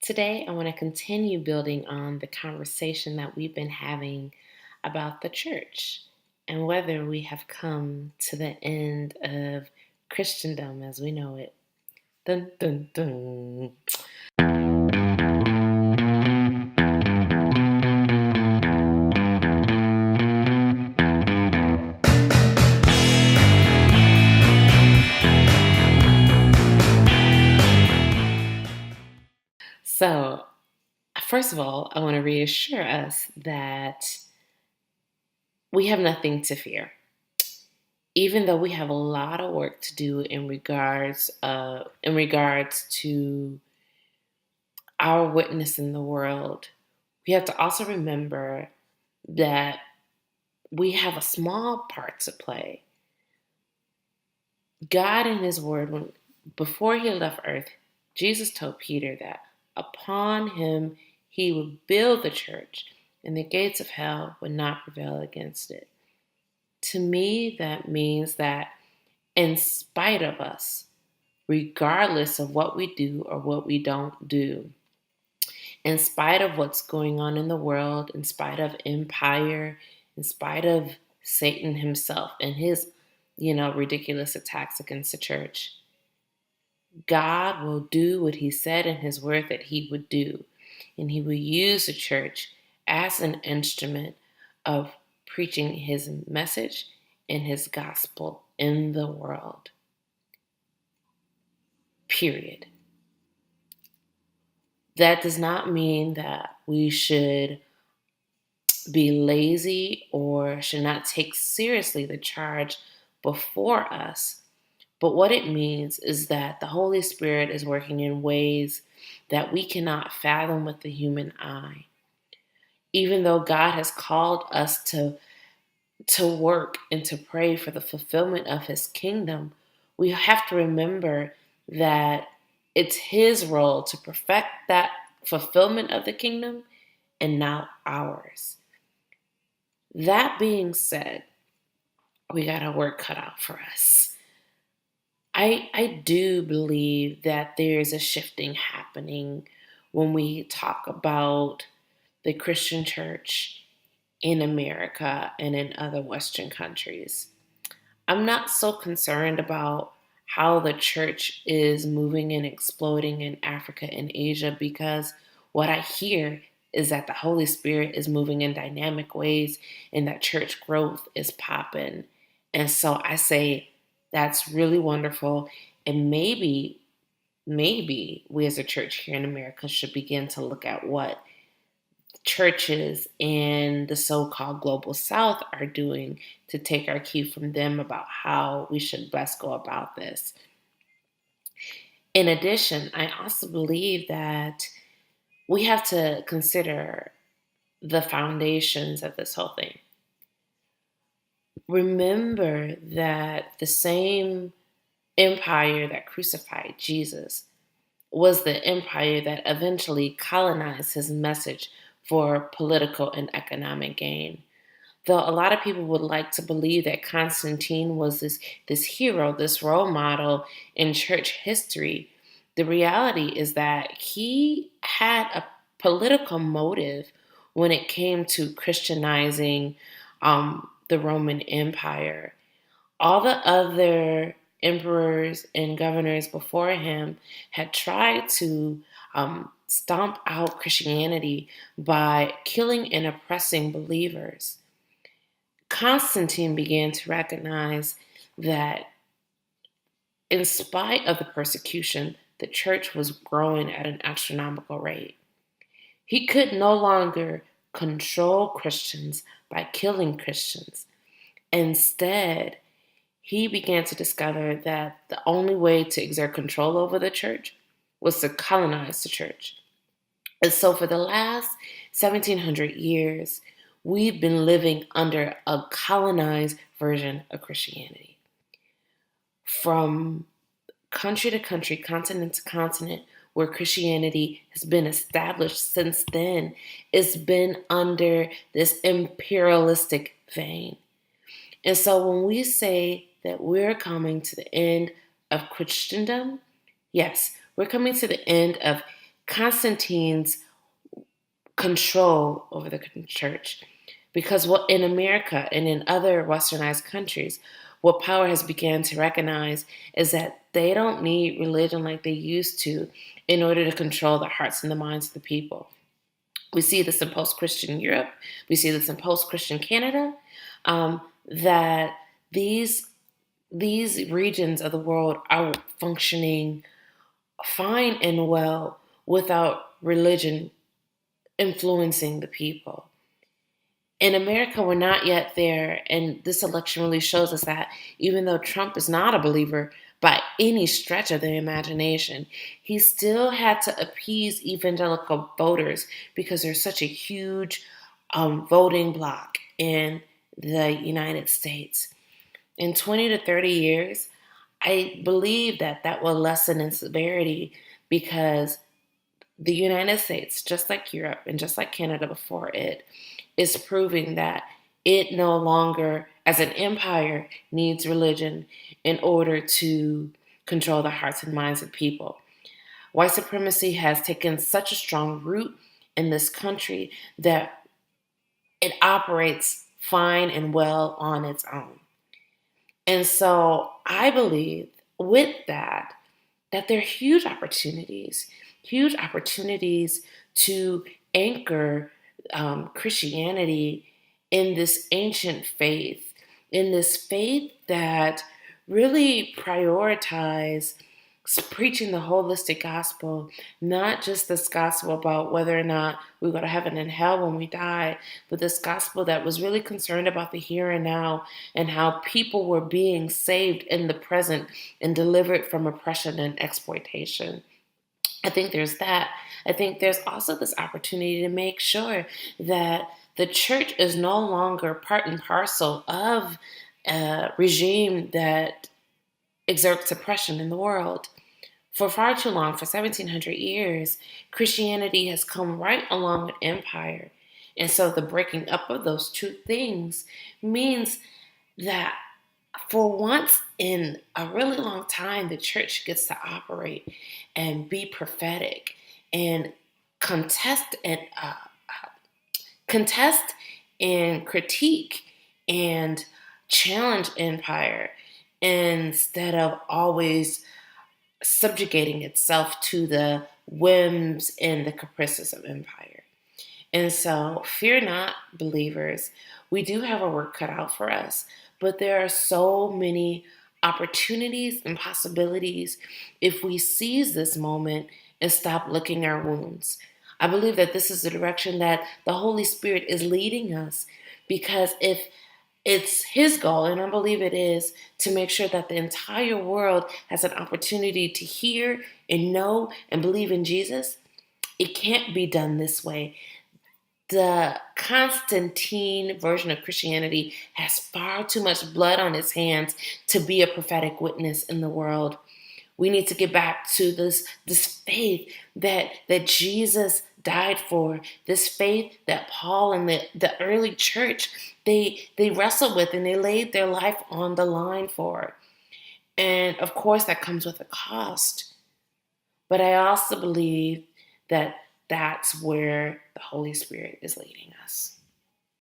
Today, I want to continue building on the conversation that we've been having about the church and whether we have come to the end of Christendom as we know it. Dun, dun, dun. So, first of all, I want to reassure us that we have nothing to fear. Even though we have a lot of work to do in regards to our witness in the world, we have to also remember that we have a small part to play. God in his word, before he left earth, Jesus told Peter that upon him he would build the church and the gates of hell would not prevail against it. To me, that means that in spite of us, regardless of what we do or what we don't do, in spite of what's going on in the world, in spite of empire, in spite of Satan himself and his, ridiculous attacks against the church, God will do what he said in his word that he would do. And he will use the church as an instrument of preaching his message and his gospel in the world. Period. That does not mean that we should be lazy or should not take seriously the charge before us. But what it means is that the Holy Spirit is working in ways that we cannot fathom with the human eye. Even though God has called us to work and to pray for the fulfillment of his kingdom, we have to remember that it's his role to perfect that fulfillment of the kingdom and not ours. That being said, we got our work cut out for us. I do believe that there's a shifting happening when we talk about the Christian church in America and in other Western countries. I'm not so concerned about how the church is moving and exploding in Africa and Asia because what I hear is that the Holy Spirit is moving in dynamic ways and that church growth is popping. And so I say that's really wonderful. And maybe we as a church here in America should begin to look at what churches in the so-called global south are doing to take our cue from them about how we should best go about this. In addition, I also believe that we have to consider the foundations of this whole thing. Remember that the same empire that crucified Jesus was the empire that eventually colonized his message for political and economic gain. Though a lot of people would like to believe that Constantine was this hero, this role model in church history, the reality is that he had a political motive when it came to Christianizing the Roman Empire. All the other emperors and governors before him had tried to stomp out Christianity by killing and oppressing believers. Constantine began to recognize that in spite of the persecution, the church was growing at an astronomical rate. He could no longer control Christians by killing Christians. Instead, he began to discover that the only way to exert control over the church was to colonize the church. And so for the last 1700 years, we've been living under a colonized version of Christianity. From country to country, continent to continent, where Christianity has been established since then, it's been under this imperialistic vein. And so when we say that we're coming to the end of Christendom, yes, we're coming to the end of Constantine's control over the church. Because what in America and in other westernized countries, what power has began to recognize is that they don't need religion like they used to in order to control the hearts and the minds of the people. We see this in post-Christian Europe. We see this in post-Christian Canada. That these regions of the world are functioning fine and well without religion influencing the people. In America, we're not yet there, and this election really shows us that even though Trump is not a believer by any stretch of the imagination, he still had to appease evangelical voters because there's such a huge voting bloc in the United States. In 20 to 30 years, I believe that that will lessen in severity because the United States, just like Europe and just like Canada before it, is proving that it no longer, as an empire, needs religion in order to control the hearts and minds of people. White supremacy has taken such a strong root in this country that it operates fine and well on its own. And so I believe with that, that there are huge opportunities to anchor Christianity in this ancient faith, in this faith that really prioritizes preaching the holistic gospel, not just this gospel about whether or not we go to heaven and hell when we die, but this gospel that was really concerned about the here and now and how people were being saved in the present and delivered from oppression and exploitation. I think there's that. I think there's also this opportunity to make sure that the church is no longer part and parcel of a regime that exerts oppression in the world. For far too long, for 1700 years, Christianity has come right along with empire. And so the breaking up of those two things means that for once in a really long time, the church gets to operate and be prophetic and contest and critique and challenge empire instead of always subjugating itself to the whims and the caprices of empire. And so, fear not, believers. We do have our work cut out for us, but there are so many opportunities and possibilities if we seize this moment and stop licking our wounds. I believe that this is the direction that the Holy Spirit is leading us, because if it's His goal, and I believe it is, to make sure that the entire world has an opportunity to hear and know and believe in Jesus, it can't be done this way. The Constantine version of Christianity has far too much blood on its hands to be a prophetic witness in the world. We need to get back to this faith that Jesus died for, this faith that Paul and the early church, they wrestled with and they laid their life on the line for. And of course, that comes with a cost. But I also believe that that's where the Holy Spirit is leading us.